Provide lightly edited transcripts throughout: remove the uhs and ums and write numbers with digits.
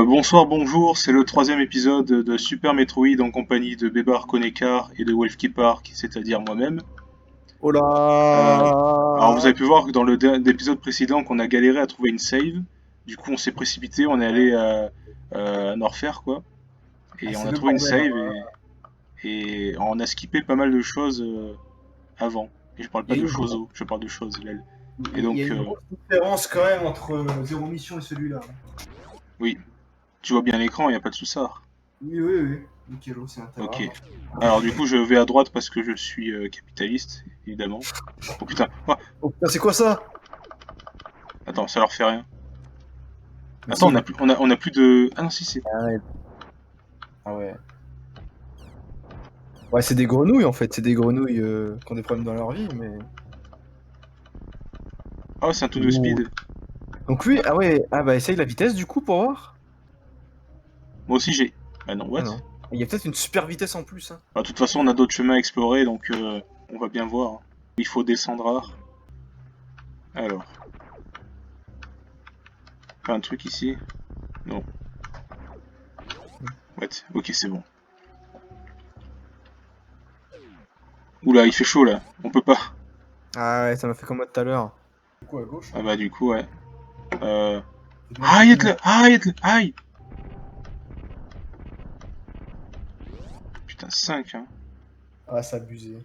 Bonsoir, bonjour, c'est le troisième épisode de Super Metroid en compagnie de Bébar Konekar et de Wolfkeeper, c'est-à-dire moi-même. Oh Euh, alors vous là! avez pu voir que dans l'épisode précédent qu'on a galéré à trouver une save, du coup on s'est précipité, on est allé à Norfair quoi, Ah, et on c'est a le trouvé une bordel, hein. save et on a skippé pas mal de choses avant. Et je parle Il pas y a de une, choses, gro- je parle de choses, lol. Et il y a donc une grosse différence quand même entre Zéro Mission et celui-là. oui, tu vois bien l'écran, il n'y a pas de souci. Oui, oui, oui. Nickel, c'est Ok. intéressant. Alors du coup je vais à droite parce que je suis capitaliste, évidemment. Oh putain, oh, Oh putain, c'est quoi ça? attends, ça leur fait rien. Bah Attends, si. on a plus de... Ah non, si, c'est... Ah ouais. Ah ouais. Ouais, c'est des grenouilles en fait. C'est des grenouilles qui ont des problèmes dans leur vie, mais. Ah ouais, c'est un tout de Bon. speed. Donc lui, ah ouais, ah bah essaye la vitesse du coup pour voir. Moi aussi j'ai... Ah non, Ah what? non. Il y a peut-être une super vitesse en plus, hein. Bah, de toute façon, on a d'autres chemins à explorer, donc on va bien voir, hein. Il faut descendre rare. Alors, pas un truc ici? Non. What? Ok, c'est bon. Oula, il fait chaud là. On peut pas. Ah ouais, ça m'a fait comme moi tout à l'heure. Du coup à gauche, Ah hein. bah du coup, ouais. Euh... C'est bien, c'est Aïe, bien. aïe, aïe! Putain, 5 hein. Ah, c'est abusé.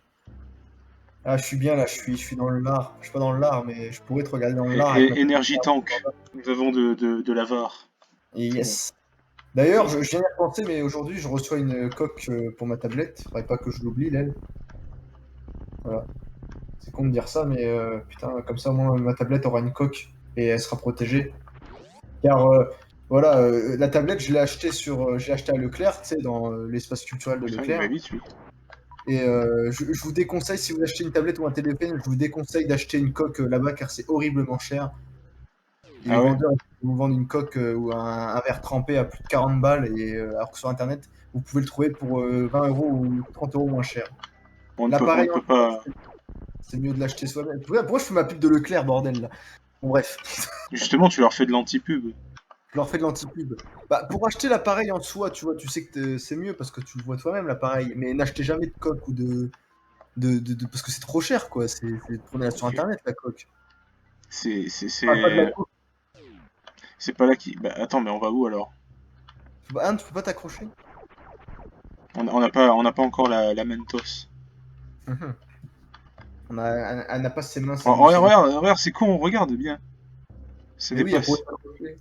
Ah, je suis bien là, je suis dans le lard. Je suis pas dans le lard, mais je pourrais te regarder dans le lard avec ma petite Énergie carte. tank. Nous avons de l'avare. Et C'est bon. yes. D'ailleurs, Oui. je viens d'y penser, mais aujourd'hui, je reçois une coque pour ma tablette. Faudrait pas que je l'oublie, l'aile. Voilà. C'est con de dire ça, mais putain, comme ça, moi, ma tablette aura une coque et elle sera protégée. Car voilà, la tablette, je l'ai acheté à Leclerc, tu sais, dans l'espace culturel de Putain, il va Leclerc. vite lui. Et je vous déconseille, si vous achetez une tablette ou un téléphone, je vous déconseille d'acheter une coque là-bas car c'est horriblement cher. Et les Ah ouais? vendeurs ils vous vendent une coque ou un verre trempé à plus de 40 balles, et alors que sur internet, vous pouvez le trouver pour 20 euros ou 30 euros moins cher. On ne L'appareil en peut soi, pas... c'est mieux de l'acheter soi-même. Pourquoi je fais ma pub de Leclerc, bordel là? Bon, bref, Justement, tu leur fais de l'anti-pub. je leur fais de l'anti-pub. Bah, pour acheter l'appareil en soi, tu vois, tu sais que c'est mieux parce que tu le vois toi-même l'appareil, mais n'achetez jamais de coque ou parce que c'est trop cher quoi. Prenez-la sur Ok. internet la coque. C'est... Je parle pas de la C'est... coque. C'est pas là qui... Bah attends, mais on va où alors? Anne, tu peux pas t'accrocher? On n'a pas encore la Mentos. Mhm. Elle n'a pas ses mains, Oh, c'est lui. regarde, c'est con, regarde bien. Ça Mais oui, elle pourrait dépasse. s'accrocher.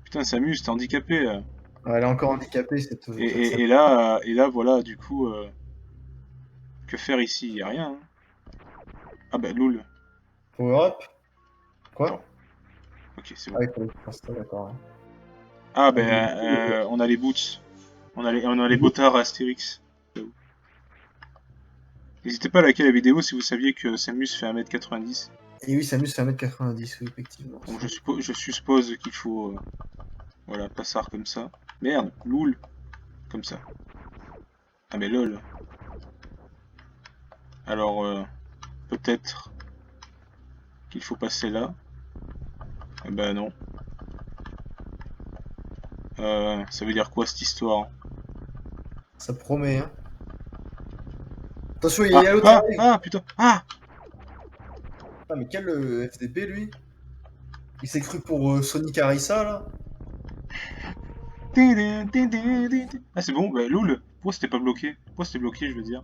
Putain, Samus, t'es handicapé. Elle est encore handicapée, Et là, voilà, du coup, que faire ici? Y a rien, hein. Ah bah, loul. Power up? Attends, Quoi? ok, c'est Ah bon. oui, fallait faire ça, d'accord. Ouais. Ah Ah, ben, on a les boots. On a les les bouts. botards à Astérix. N'hésitez pas à liker la vidéo si vous saviez que Samus fait 1m90. Et oui, Samus fait 1m90, oui, effectivement. Donc je suppose qu'il faut, voilà, passard comme ça. Merde, loul, comme ça. Ah mais lol. Alors, peut-être qu'il faut passer là. Eh ben non. Ça veut dire quoi cette histoire? Ça promet, hein. Attention, il y a l'autre qui arrive. Ah, putain, ah! Ah, mais quel FDP, lui? Il s'est cru pour Sonic Harissa, là. Ah c'est bon, bah loul. Pourquoi c'était pas bloqué? Pourquoi c'était bloqué, je veux dire?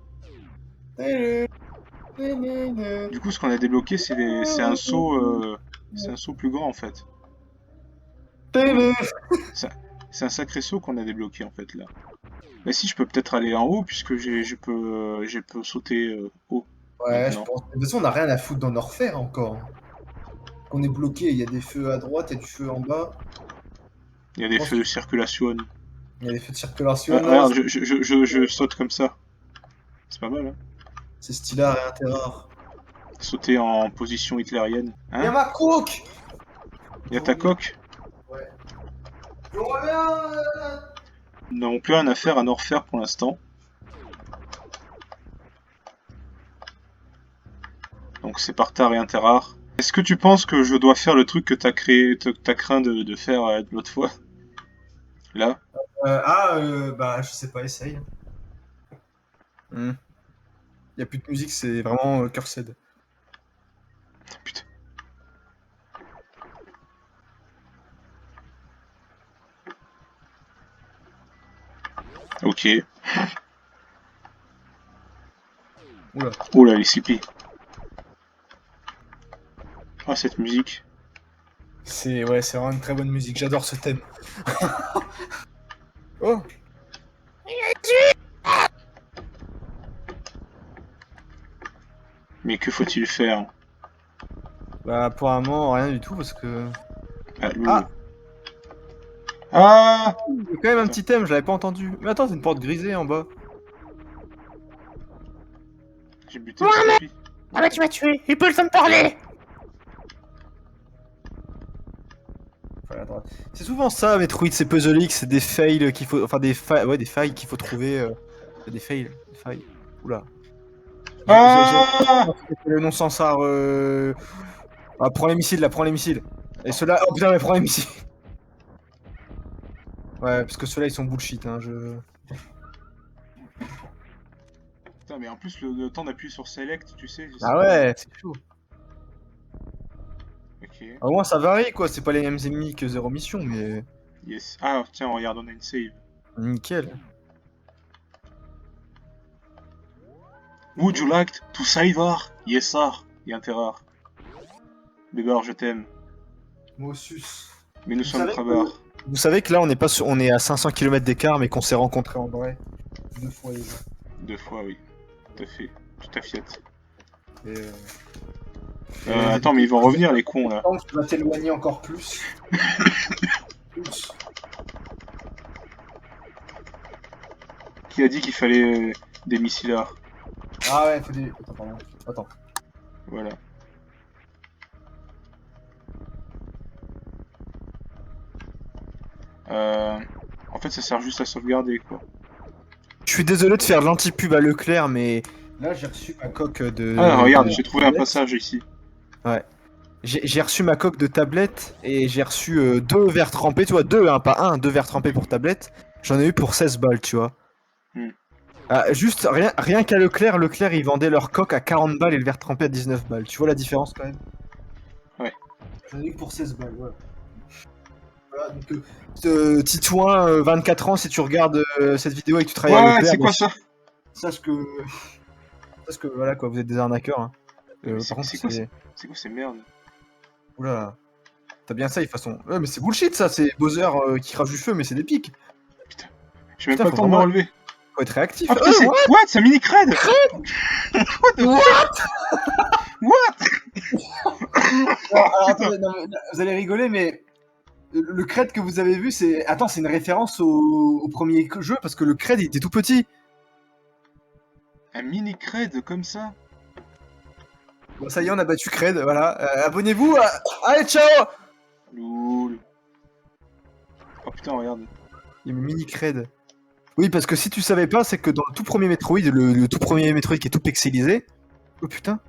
Du coup, ce qu'on a débloqué, c'est un saut plus grand en fait. Loul. Ça- C'est un sacré saut qu'on a débloqué en fait là. Mais si, je peux peut-être aller en haut puisque je peux sauter haut Ouais, je maintenant. pense. De toute façon, on n'a rien à foutre dans Norfair encore. On est bloqué, il y a des feux à droite, il y a du feu en bas. Il y a Je des pense feux de qu'il circulation. y a des feux de circulation. Ah, regarde, je saute comme ça. C'est pas mal, hein. C'est stylard et interrare. Sauter en position hitlérienne. Il y a Hein? ma coque! Il y Je a ta reviens. coque? Ouais. Je reviens! Nous n'avons plus rien à faire à Norfair pour l'instant. Donc c'est par terre et interrare. Est-ce que tu penses que je dois faire le truc que t'as créé, t'as craint de faire l'autre fois? Là. Bah, je sais pas, essaye. Y a plus de musique, c'est vraiment cursed. Putain. Ok. Oula. Oh là, les CP. Ah, cette musique. C'est vraiment une très bonne musique, j'adore ce thème. Oh. Mais que faut-il faire? Bah, apparemment, rien du tout, parce que... Ah, loulou. Ah, Ah! il y a quand même un Putain. petit thème, je l'avais pas entendu. Mais attends, c'est une porte grisée en bas. J'ai buté le CP. Ah bah tu m'as tué, il peut le temps de parler. Enfin, à droite. C'est souvent ça, Metroid, c'est puzzle c'est des fails qu'il faut... Enfin, des failles qu'il faut trouver... Des fails, des failles. Oula. Ah! Le non sans ça. Ah, prends les missiles là, prends les missiles. Et ceux-là, oh putain, mais prends les missiles. Ouais, parce que ceux-là ils sont bullshit, hein. Putain, mais en plus, le temps d'appuyer sur Select, tu sais. Ah ouais, c'est chaud. Ok. Au moins ça varie quoi, c'est pas les mêmes ennemis que Zéro Mission, mais. Yes. Ah, tiens, regarde, on a une save. Nickel. Would you like to save her? Yes, sir. Et un terreur. Bébard, je t'aime. Moi aussi. Mais nous Vous sommes savez crevards. Vous savez que là on est à 500 km d'écart, mais qu'on s'est rencontrés en vrai. 2 fois déjà. 2 fois, oui. Tout à fait. Tout à fait. Et Attends, mais ils vont revenir, les cons, là. Tu vas t'éloigner encore plus. Qui a dit qu'il fallait des missilards? Ah ouais, faut des. Attends, pardon. Attends. Voilà. En fait, ça sert juste à sauvegarder, quoi. Je suis désolé de faire de l'anti-pub à Leclerc, mais. Là j'ai reçu ma coque de. Ah, regarde, de j'ai trouvé un tablette. passage ici. Ouais. J'ai reçu ma coque de tablette et j'ai reçu 2 verres trempés, tu vois, 2, hein, pas 1, 2 verres trempés pour tablette. J'en ai eu pour 16 balles, tu vois. Hmm. Ah, juste, rien qu'à Leclerc, ils vendaient leur coque à 40 balles et le verre trempé à 19 balles. Tu vois la différence quand même? Ouais. J'en ai eu pour 16 balles, voilà. Voilà, donc, Titouan, 24 ans, si tu regardes cette vidéo et que tu travailles à Ouais, Leclerc, c'est quoi bah, ça? sache que. Sache que, voilà quoi, vous êtes des arnaqueurs. Hein. Par contre, C'est quoi ces merdes? Oula. T'as bien ça, de toute façon. Ouais, mais c'est bullshit ça, c'est Bowser qui crache du feu, mais c'est des pics. Putain. J'ai même Putain, pas le faut temps de me vraiment- relever. Faut être réactif. Ah putain, c'est... What? C'est un mini cred? What the fuck? Alors, attendez, non, mais, vous allez rigoler, mais le cred que vous avez vu, c'est. Attends, c'est une référence au premier jeu parce que le cred il était tout petit. Un mini cred comme ça? Bon, ça y est, on a battu cred, voilà. Abonnez-vous. Allez, ciao! Loul. Oh putain, regarde. Il y a une mini cred. Oui, parce que si tu savais pas, c'est que dans le tout premier Metroid, le tout premier Metroid qui est tout pixelisé. Oh putain.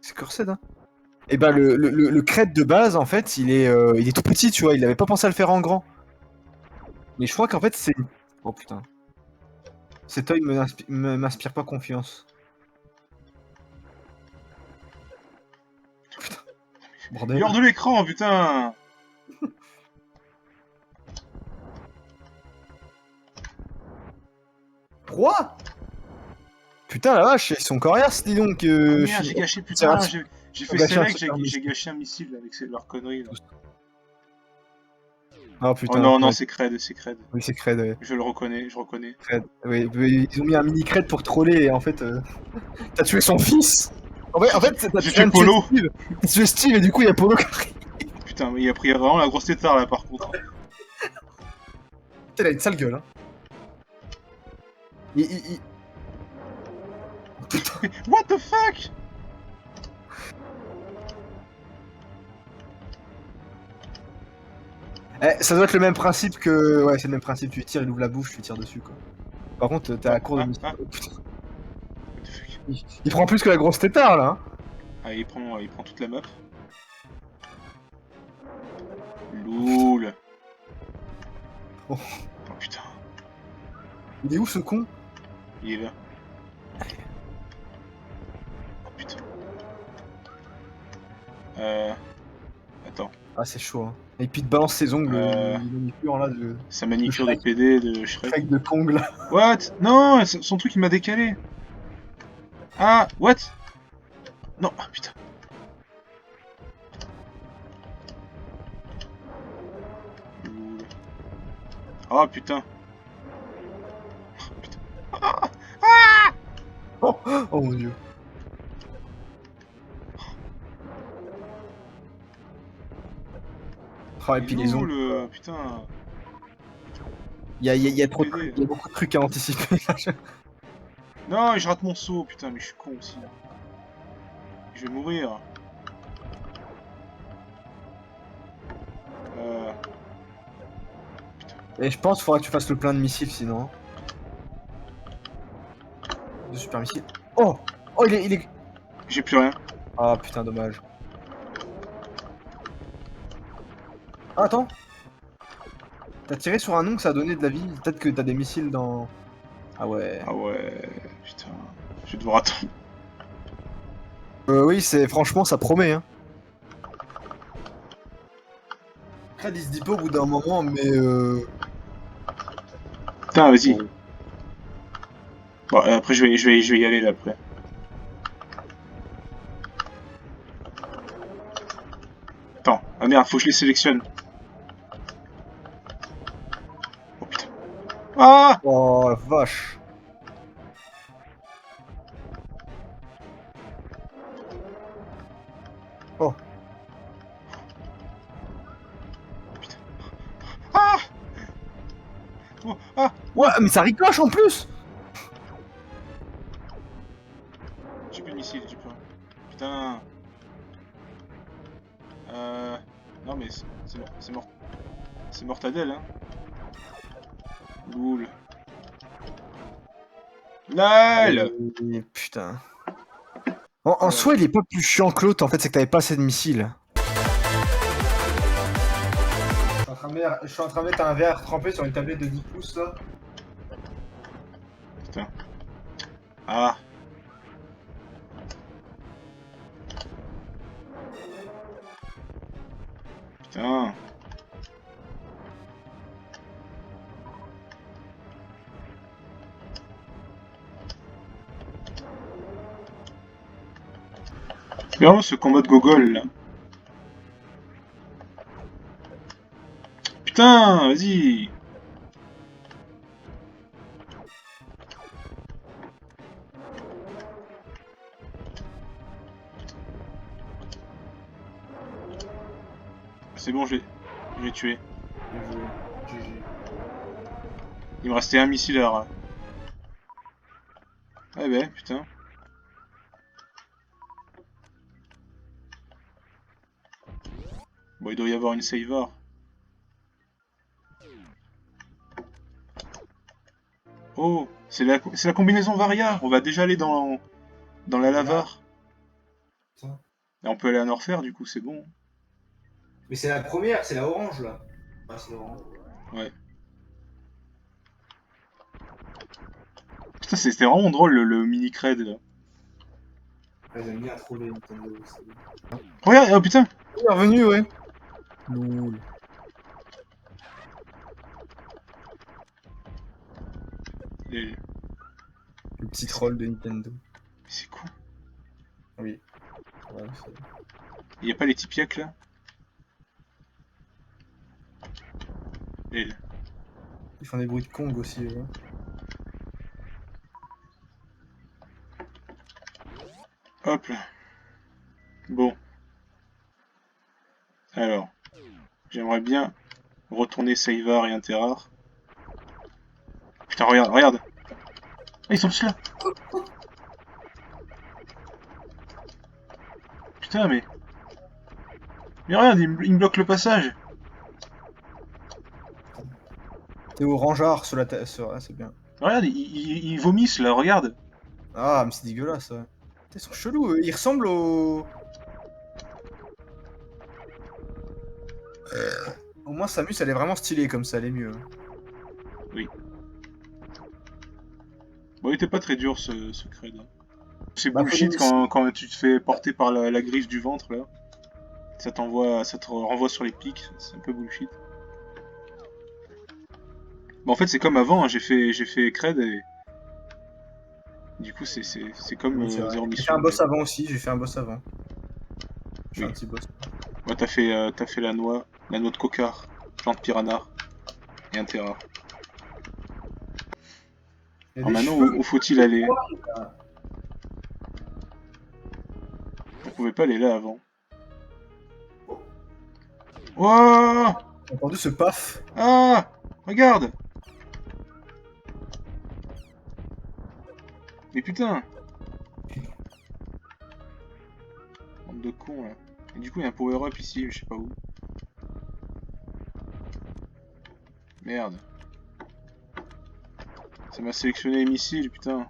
C'est cursed, hein. Et bah, le cred de base, en fait, il est tout petit, tu vois. Il avait pas pensé à le faire en grand. Mais je crois qu'en fait, c'est. Oh putain. Cet œil m'inspire pas confiance. Putain. Bordel. Il hors de l'écran, putain. Quoi? Putain, la vache, ils sont coriaces, dis donc. Merde, j'ai gâché, putain, j'ai fait gâché un select, super j'ai gâché un missile avec leurs conneries, là. Oh putain. Oh non, non, ouais. c'est cred, c'est cred. Oui, c'est cred, ouais. Je le reconnais, je reconnais. Cred. Oui, ils ont mis un mini cred pour troller et en fait, t'as tué son fils. En fait, t'as J'ai tué tué Polo. Steve. T'as tué Steve et du coup, il y a Polo qui arrive. Putain, mais il a pris vraiment la grosse tétard, là, par contre. Putain, il a une sale gueule, hein. Mais what the fuck? Ça doit être le même principe que. Ouais, c'est le même principe. Tu tires, il ouvre la bouche, tu tires dessus, quoi. Par contre, t'es à la cour de mystère. Oh, putain. What the fuck? Il prend plus que la grosse tétard, là. Hein. Ah, il prend toute la map. Loul. Oh putain. Il est où ce con? Il est là. Oh putain. Attends. Ah, c'est chaud, hein. Et puis il te balance ses ongles, manicure là, Sa manicure de Shrek. PD de Shrek. Shrek de Kong là. What? Non, son truc il m'a décalé. Ah, what? Non, ah putain. Oh putain. Oh, oh mon dieu. Ah, et puis les ongles. Putain. Il y a trop de PD. trucs, il y a beaucoup de trucs à anticiper. Non, je rate mon saut, putain, mais je suis con aussi. Je vais mourir. Et je pense qu'il faudra que tu fasses le plein de missiles sinon. De super missiles. Oh! Oh, il est... J'ai plus rien. Ah putain, dommage. Ah, attends! T'as tiré sur un ongle, ça a donné de la vie. Peut-être que t'as des missiles dans... Ah ouais. Ah ouais, putain. Je vais devoir attendre. Oui, c'est... Franchement, ça promet, hein. Après, il se dit pas au bout d'un moment, mais Putain, vas-y. Bon. Bon, après, je vais y aller, là, après. Attends. Ah merde, faut que je les sélectionne. Oh putain. Ah! Oh la vache. Oh. Ah! Oh, ah! Ouais, mais ça ricoche en plus. J'ai plus de missiles, j'ai plus rien. Putain. Non mais c'est mort. C'est mortadelle, hein. Loul. LOL! Putain. En soi, il est pas plus chiant que l'autre, en fait, c'est que t'avais pas assez de missiles. Je suis en train de mettre un verre trempé sur une tablette de 10 pouces là. Putain. Ah. Putain. C'est vraiment ce combat de gogol là. Putain, vas-y. C'est bon, je l'ai tué. Il me restait un missile à ras. Ah ben, putain. Bon, il doit y avoir une saver. Oh, c'est la combinaison Varia. On va déjà aller dans la lavar. Et on peut aller à Norfair, du coup, c'est bon. Mais c'est la première, c'est la orange là. Ah, c'est l'orange. Ouais. Putain, c'était vraiment drôle le mini-cred là. Ah, ils ont mis à troller Nintendo. Regarde, oh putain! Il est revenu, ouais. Loul. Le petit troll de Nintendo. C'est con. Oui. Ouais, Il y a pas les Tipiak là? Ils font des bruits de Kong aussi. Ouais. Hop là. Bon. Alors. J'aimerais bien retourner Seivar et Interrar. Putain, regarde, regarde! Ah, ils sont tous là! Putain, mais... Mais regarde, il me bloque le passage! T'es au rangard sur la tête. Ah, c'est bien. Regarde, ils vomissent là, regarde! Ah, mais c'est dégueulasse, ouais. Ils sont chelous, ils ressemblent au... Au moins, Samus, elle est vraiment stylée comme ça, elle est mieux. Oui. Bon, il était pas très dur ce Cred. Hein. C'est Bah, faut bullshit l'initier. quand tu te fais porter par la griffe du ventre là. Ça te renvoie sur les pics, c'est un peu bullshit. Bon, en fait, c'est comme avant, hein, j'ai fait Cred et du coup, c'est comme Oui, c'est vrai. Zéro J'ai fait un Mission. boss avant aussi, j'ai fait un boss avant. J'ai fait Oui. un petit boss. Ouais, t'as fait la noix de cocard, plante piranha et un terra. Il y a Alors des maintenant, cheveux. où faut-il aller? On pouvait pas aller là avant. Wouah! J'ai entendu ce paf. Ah! Regarde! Mais putain! Bande de cons là. Et du coup, il y a un power-up ici, je sais pas où. Merde. Ça m'a sélectionné les missiles, putain.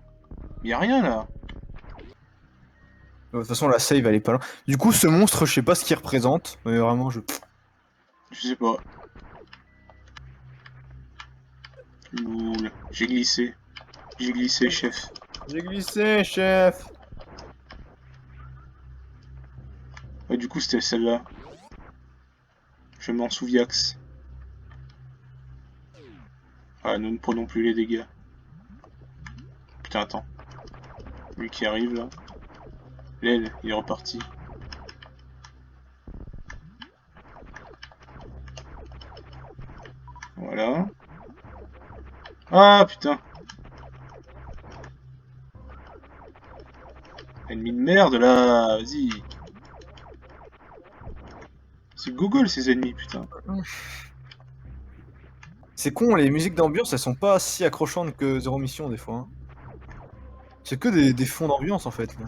Mais y a rien là! De toute façon, la save elle est pas là. Du coup, ce monstre, je sais pas ce qu'il représente, mais vraiment, je. Je sais pas. Loul. J'ai glissé. J'ai glissé, chef. J'ai glissé, chef. Ouais, du coup, c'était celle-là. Je m'en souviens. Ah, nous ne prenons plus les dégâts. Putain, attends. Lui qui arrive là. L'aile, il est reparti. Voilà. Ah, putain. Ennemi de merde là, vas-y. C'est Google ces ennemis, putain. C'est con, les musiques d'ambiance, elles sont pas si accrochantes que Zéro Mission des fois. Hein. C'est que des fonds d'ambiance en fait. Là.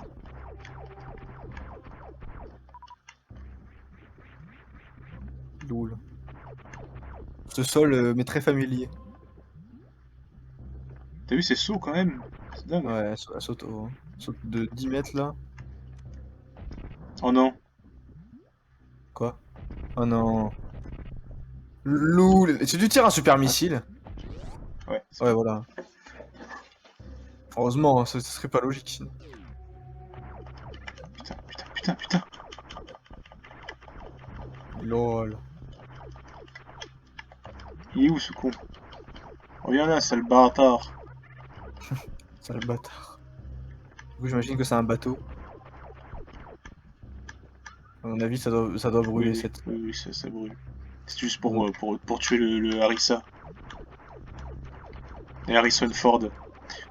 Loul. Ce sol m'est très familier. T'as vu, c'est saut quand même. C'est dingue. Ouais, elle saute, saute de 10 mètres là. Oh non. Quoi? Oh non. Loul. Si tu tires un super missile. Ouais, Ouais, voilà. Heureusement, hein, ce serait pas logique sinon. putain, putain, putain, putain. Lol. Il est où ce con? Reviens là, sale bâtard. Sale bâtard. Du coup, j'imagine que c'est un bateau. À mon avis, ça doit brûler Oui, cette. oui, oui, ça brûle. C'est juste Ouais. pour tuer le Harissa. Et Harrison Ford.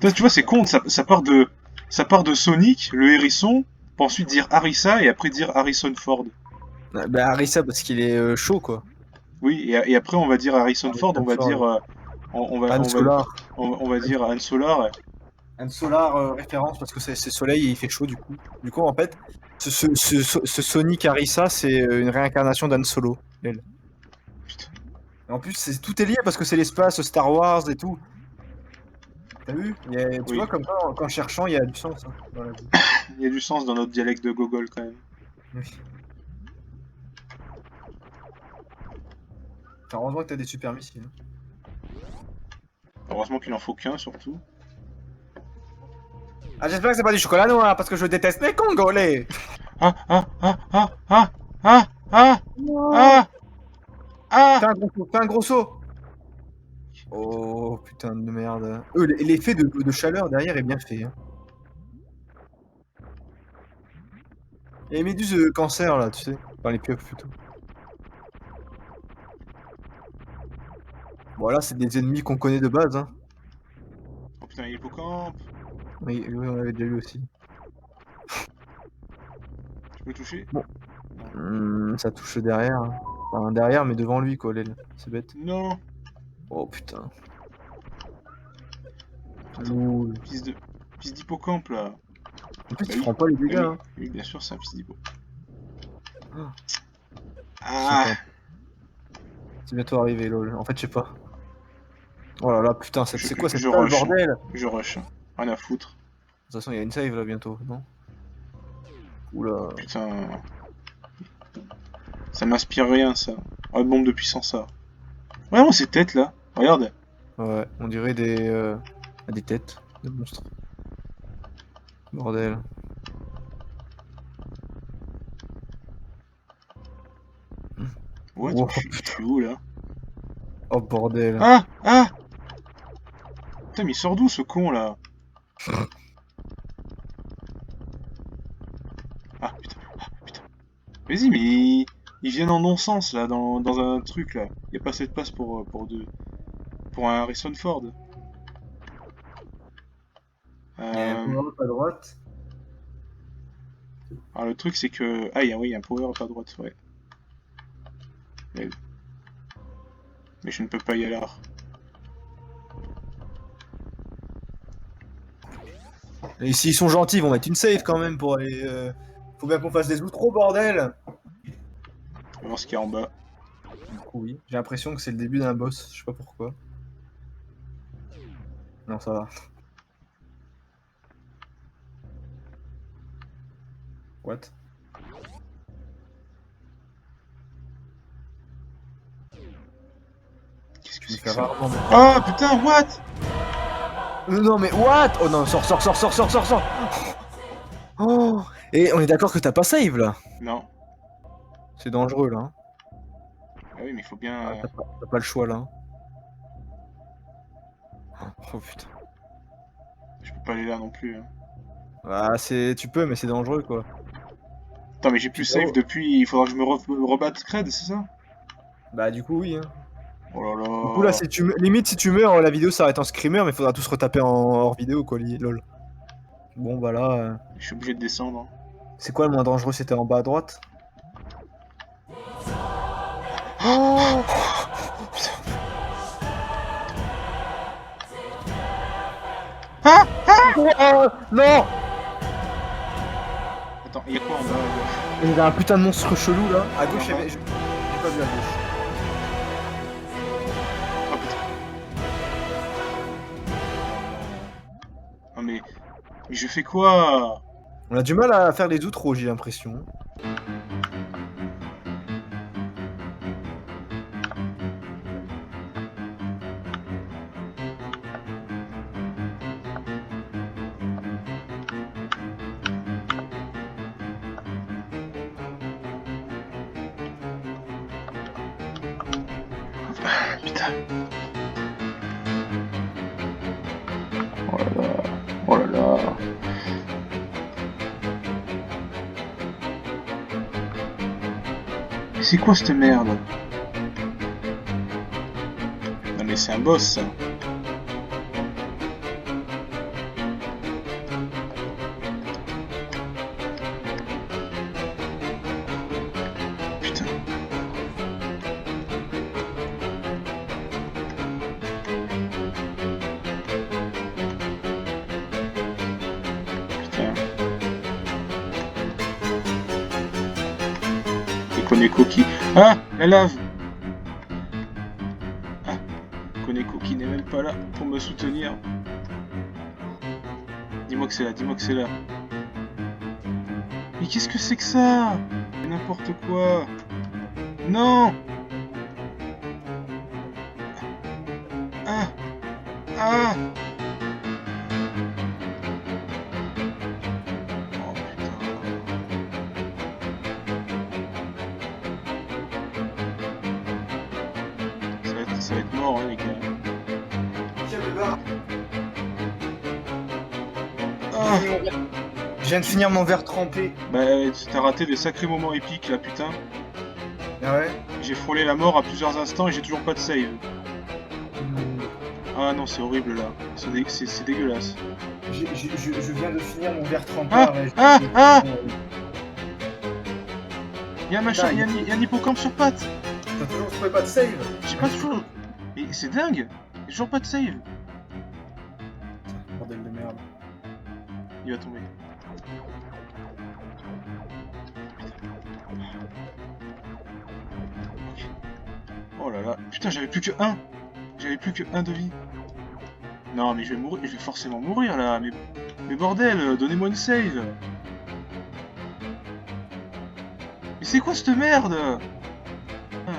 Toi, tu vois, c'est con, ça part de Sonic, le hérisson, pour ensuite dire Harissa et après dire Harrison Ford. Bah, Harissa, parce qu'il est chaud quoi. Oui, et après on va dire Harrison Ford, on Harrison va dire Ford. Han Solar. on va dire Han Solar. Han Solar, référence parce que c'est soleil et il fait chaud du coup. Du coup, en fait, ce Sonic Harissa, c'est une réincarnation d'Han Solo. Elle. Putain, Et en plus, tout est lié parce que c'est l'espace, Star Wars et tout. T'as vu? Tu oui, vois, comme ça, qu'en cherchant, il y a du sens hein, dans la vie. il y a du sens dans notre dialecte de Gogol quand même. Oui. Enfin, heureusement que t'as des super missiles. Heureusement qu'il en faut qu'un surtout. Ah, j'espère que c'est pas du chocolat noir parce que je déteste les Congolais. Ah ah ah ah ah ah ah Non. ah ah. Fais un gros saut. Oh putain de merde. L'effet de chaleur derrière est bien fait. Hein. Et les méduses cancer là, tu sais. Enfin les pieuvres plutôt. Voilà, c'est des ennemis qu'on connaît de base. Hein. Oh putain, hippocampe. Oui, oui, on l'avait déjà eu aussi. Tu peux toucher? Bon. Non. Ça touche derrière. Hein. Enfin derrière mais devant lui quoi, l'aile. C'est bête. Non. Oh putain. Loul. Fils d'hippocampe là. En plus, Bah tu oui, prends pas les bah dégâts. oui, Hein. oui, bien sûr, c'est un fils d'hippo. Ah, Ah. c'est bientôt arrivé, lol. En fait, je sais pas. Oh là là, putain, c'est quoi cette Je salle, rush. bordel? Je rush. Rien à foutre. De toute façon, il y a une save là bientôt, non? Oula. Putain. Ça m'inspire rien ça. Ah, bombe de puissance ça. Vraiment ces têtes là. Regarde. Ouais, on dirait des têtes de monstres. Bordel. What? Wow, Je suis où là? oh bordel. Ah! Ah! Putain, mais il sort d'où ce con là? Ah putain, ah putain. Vas-y, mais ils viennent en non-sens là, dans un truc là. Y a pas assez de place pour deux. Pour un Harrison Ford. Il y a un Euh, power-up à droite. alors le truc c'est que. Ah, oui, y a un power-up à droite, ouais. Mais, mais je ne peux pas y aller. Et s'ils sont gentils, ils vont mettre une save quand même pour aller. Faut bien qu'on fasse des outros, bordel! On va voir ce qu'il y a en bas. Du coup, oui. J'ai l'impression que c'est le début d'un boss, je sais pas pourquoi. Non, ça va. What? Qu'est-ce que Je me c'est que fais ça? rarement. Oh putain, what? Non, mais what? Oh non, sors, sors, sors, sors, sors, sors, sors! Oh! Et on est d'accord que t'as pas save là? Non. C'est dangereux là. Hein. Ah oui, mais il faut Ah, bien. t'as pas le choix là. Oh putain. Je peux pas aller là non plus. Hein. Ah, c'est. Tu peux, mais c'est dangereux quoi. Attends, mais j'ai plus Puis save oh. depuis. Il faudra que je me rebatte Cred, c'est ça? Bah, du coup, oui. Hein. Oh là Du coup, là, là. limite, si tu meurs, la vidéo s'arrête en screamer, mais faudra tous retaper en hors vidéo quoi, lol. Bon, bah là. Je suis obligé de descendre. C'est quoi le moins dangereux? C'était en bas à droite? Oh! Ah! Oh, non! Attends, il y a quoi en bas à gauche? Il y a un putain de monstre chelou là. À gauche, j'ai pas vu à gauche. Oh putain. Non mais je fais quoi? On a du mal à faire les outros, j'ai l'impression. Putain. Oh là là. Oh là là. Mais c'est quoi cette merde? Non mais c'est un boss ça. Putain. Putain. Et Koneko qui... Ah! La lave! Ah! Koneko qui n'est même pas là pour me soutenir. Dis-moi que c'est là, dis-moi que c'est là. Mais qu'est-ce que c'est que ça? N'importe quoi. Non! Ah! Ah! Oh putain. Ça va être mort, hein, les gars. Ah! Je viens de finir mon verre trempé. Bah, t'as raté des sacrés moments épiques là, putain. Ah ouais? J'ai frôlé la mort à plusieurs instants et j'ai toujours pas de save. Ah non, c'est horrible là. C'est dégueulasse. Je viens de finir mon verre trempé. Ah! arrête. Ah! Ah! Y'a un machin, Putain, y'a un hippocampe sur pattes. T'as toujours trouvé pas de save? J'ai pas toujours. Mais c'est dingue! Y'a toujours pas de save. Bordel de merde. Il va tomber. Oh là là. Putain, j'avais plus que 1. J'avais plus que 1 de vie. Non, mais je vais mourir. Je vais forcément mourir là. Mais bordel, donnez-moi une save. Mais c'est quoi cette merde? Ah,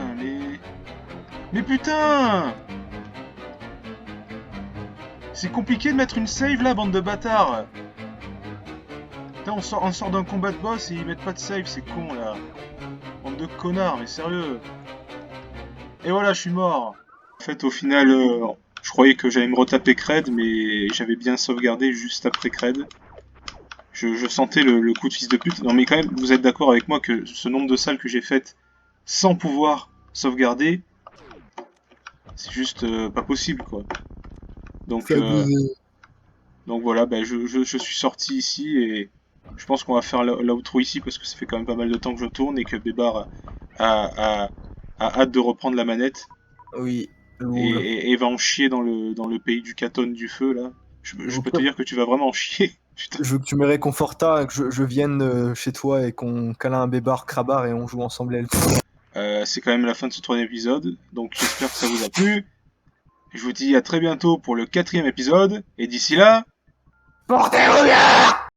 mais putain! C'est compliqué de mettre une save là, bande de bâtards. Putain, on sort d'un combat de boss et ils mettent pas de save, c'est con là. Bande de connards, mais sérieux. Et voilà, je suis mort. En fait, au final, je croyais que j'allais me retaper Cred, mais j'avais bien sauvegardé juste après Cred. Je sentais le coup de fils de pute. Non mais quand même, vous êtes d'accord avec moi que ce nombre de salles que j'ai faites sans pouvoir sauvegarder, c'est juste pas possible quoi. Donc, donc voilà, bah, je suis sorti ici et je pense qu'on va faire l'outro ici parce que ça fait quand même pas mal de temps que je tourne et que Bébar a hâte de reprendre la manette Oui, et, loul. et va en chier dans le pays du Caton du feu là. Je peux te dire que tu vas vraiment en chier. Putain. Je veux que tu me réconfortas, que je vienne chez toi et qu'on câlin un bébard crabar et on joue ensemble elle. C'est quand même la fin de ce 3e épisode, donc j'espère que ça vous a plu. Je vous dis à très bientôt pour le 4e épisode, et d'ici là... Portez-vous bien!